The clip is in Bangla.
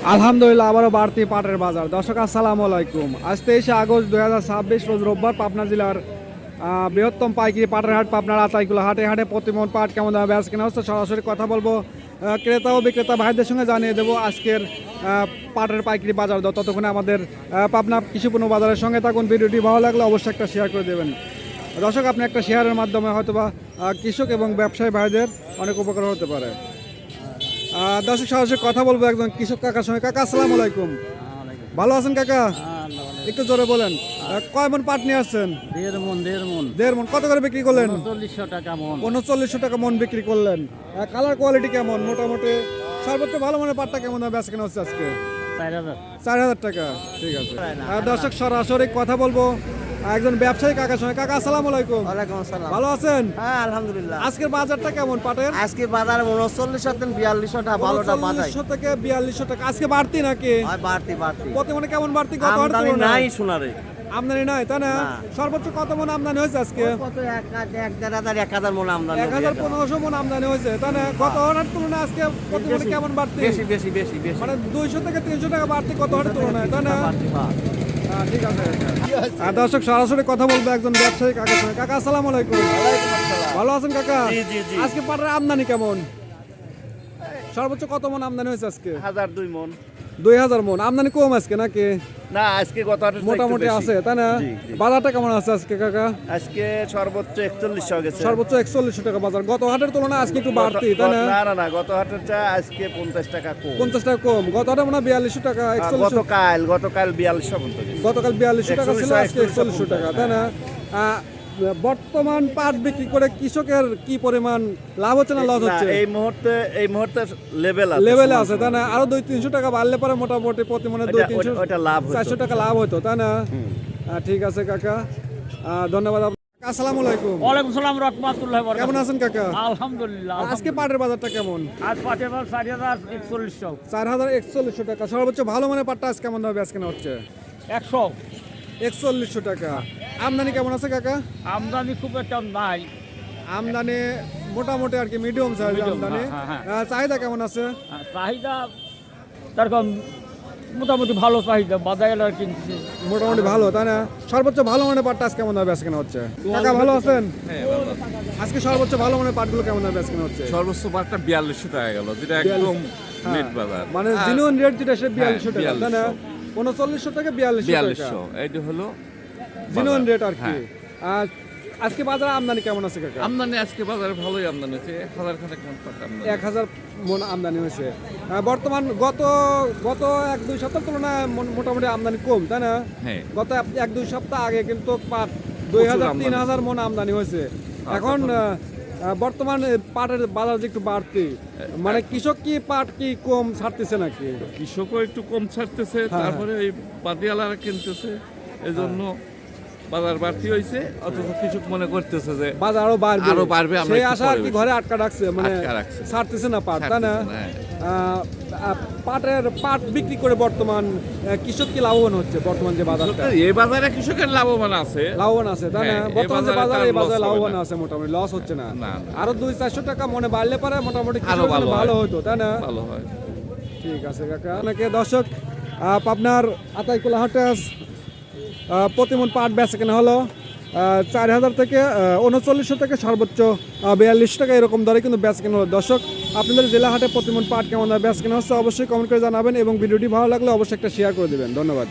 আলহামদুলিল্লাহ আবারও বাড়তি পাটের বাজার। দর্শক আসসালামু আলাইকুম। আজ 23 আগস্ট 2026 রোজ রোববার পাবনা জেলার বৃহত্তম পাইকারি পাটের হাট পাবনার আতাইকুলা হাটে প্রতিমন পাট কেমন দামে বেচা কেনা হচ্ছে সরাসরি কথা বলবো ক্রেতা ও বিক্রেতা ভাইদের সঙ্গে জানিয়ে দেবো আজকের পাটের পাইকারি বাজার দর। ততক্ষণে আমাদের পাবনা কৃষিপণ্য বাজারের সঙ্গে থাকুন। ভিডিওটি ভালো লাগলে অবশ্যই একটা শেয়ার করে দেবেন। দর্শক আপনি একটা শেয়ারের মাধ্যমে হয়তোবা কৃষক এবং ব্যবসায়ী ভাইদের অনেক উপকার হতে পারে। দর্শক সরাসরি কথা বলবো একজন কৃষক কাকার সঙ্গে। কাকা আসসালামু আলাইকুম। ভালো আছেন কাকা? একটু জোরে বলেন। কয় মন পাট নিয়ে আসছেন? দেড় মন। কত করে বিক্রি করলেন? 3900 টাকা মন বিক্রি করলেন। কালার কোয়ালিটি কেমন? মোটামুটি সর্বোচ্চ ভালো মানের পাটটা কেমন বেচা কেনা হচ্ছে আজকে? 4000 টাকা। ঠিক আছে। দর্শক সরাসরি কথা বলবো একজন ব্যবসায়ী কাকার সঙ্গে। কাকা আসসালামু আলাইকুম। ওয়ালাইকুম আসসালাম। ভালো আছেন? হ্যাঁ আলহামদুলিল্লাহ। আজকের বাজারটা কেমন পাটের? আজকে বাজার 39 থেকে 4200 টাকা, ভালোটা বাজাই 3900 থেকে 4200 টাকা। আজকে বাড়তি নাকি? হয় বাড়তি। প্রতি মনে কেমন বাড়তি? কত হারে আমদানি তুলনায়? নাই সোনারে। আমদানি নাই তাই না? না। সর্বোচ্চ কত মন আমদানি হয়েছে আজকে? কত 1000 মন আমদানি। 1500 মন আমদানি হয়েছে তাই না? কত হারের তুলনায় আজকে প্রতি মনে কেমন বাড়তি? বেশি মানে 200 থেকে 300 টাকা বাড়তি কত হারের তুলনায় তাই না? ঠিক আছে। দর্শক সরাসরি কথা বলবো একজন ব্যবসায়ী কাকার সঙ্গে। কাকা আসসালামু আলাইকুম। ভালো আছেন কাকা? আজকে পাটের আমদানি কেমন? সর্বোচ্চ কত মন আমদানি হয়েছে আজকে? 1002 মন। 2000 মন আমদানি কম আজকে নাকি? না আজকে কত হাটে মোটামুটি আছে তাই না? বাজারটা কেমন আছে আজকে কাকা? আজকে সর্বোচ্চ 4100 গেছে। সর্বোচ্চ 4100 টাকা বাজার। গত হাটের তুলনায় আজকে একটু বাড়তি তাই না? না গত হাটের চা আজকে 50 টাকা কম। 50 টাকা কম। গত হাটে মনে হয় 4200 টাকা 4100। গতকাল 4200 পর্যন্ত গেছে। গতকাল 4200 টাকা ছিল, আজকে 4100 টাকা তাই না? বর্তমান পাট বিক্রি করে কৃষকের কি পরিমাণ লাভ হচ্ছে না লস হচ্ছে? এই মুহূর্তে লেভেলে আছে তাই না? আরো 200-300 টাকা বাড়লে পরে মোটামুটি প্রতি মনে 200-400 টাকা লাভ হতো তাই না? ঠিক আছে কাকা, ধন্যবাদ। আসসালামু আলাইকুম। ওয়ালাইকুম সালাম রাহমাতুল্লাহি ওয়া বারাকাতুহু। কেমন আছেন কাকা? আলহামদুলিল্লাহ। আজকে পাটের বাজারটা কেমন? আজ পাটের বাজার 4100। 4100 টাকা। সর্বোচ্চ ভালো মানের পাটটা আজ কেমন দামে বেচা কেনা হচ্ছে? 100। 4100 টাকা। আমদানি কেমন আছে কাকা? আমদানি খুব একটা নাই। আমদানি মোটামুটি আর কি মিডিয়াম সাইজ আমদানি। হ্যাঁ। চাহিদা কেমন আছে? চাহিদা তারকম মোটামুটি ভালো চাহিদা, বাজারে আর কিনছে মোটামুটি ভালো তাই না? সর্বোচ্চ ভালো মানের পাটটা আজ কেমন দামে বেচা কেনা হচ্ছে? কাকা ভালো আছেন? আজকে সর্বোচ্চ ভালো মানের পাটগুলো কেমন দামে বেচা কেনা হচ্ছে? সর্বোচ্চ পাটটা 4200 টাকা গেল, যেটা একদম নেট বাজার, মানে জিনুইন রেট যেটা সে 4200 টাকা তাই না? 3900 থেকে 4200 টাকা 4200 এইটা হলো জিনুইন রেট আর কি। আজকে বাজারে আমদানি কেমন আছে কাকা? আমদানি আজকে বাজারে ভালোই আমদানি হয়েছে, 1000 খানেক পাট আমদানি। 1000 মন আমদানি হয়েছে। বর্তমান গত 1-2 সপ্তাহের তুলনায় মোটামুটি আমদানি কম তাই না? হ্যাঁ, গত 1-2 সপ্তাহ আগে কিন্তু পাট 2000-3000 মন আমদানি হয়েছে। এখন বর্তমান পাটের বাজার যে একটু বাড়তি, মানে কৃষক কি পাট কি কম ছাড়তেছে নাকি? কৃষকও একটু কম ছাড়তেছে, হ্যাঁ। তারপরে এই বাদিয়ালারা কিনতেছে, এজন্য বাজার বাড়তি হয়েছে। অথচ কৃষক মনে করতেছে যে বাজার আরো বাড়বে, আমরা সেই একটু আশা আর পরে কি বেশি। ঘরে আটকা রাখছে, মানে আটকা রাখছে। ছাড়তেছে না পাট তাই না? ছাড়তেছে না, পাট বিক্রি করে বর্তমান কৃষক কি লাভবান হচ্ছে? বর্তমান যে বাজারটা এই বাজারে কৃষকের লাভবান আছে। লাভবান আছে তাই না? হ্যাঁ, এই বর্তমান যে বাজারে বাজার, তার এই বাজারে loss হবে লাভবান না। আছে, মোটামুটি লস হচ্ছে না। না। আরো 200-400 টাকা মনে বাড়লে পারে মোটামুটি আরো কৃষকের জন্য ভালো হতো তাই না? ভালো হয়। ঠিক আছে কাকা। অনেকে দর্শক আপনার আতাইকুলা হাটে প্রতিমন পাট বেচা কেনা হলো 4000 থেকে 3900 থেকে সর্বোচ্চ 4200 টাকা এরকম দরে কিন্তু বেচা কেনা হলো। দর্শক আপনাদের জেলা হাটে প্রতিমন পাট কেমন বেচা কেনা হচ্ছে অবশ্যই কমেন্ট করে জানাবেন এবং ভিডিওটি ভালো লাগলে অবশ্যই একটা শেয়ার করে দেবেন। ধন্যবাদ।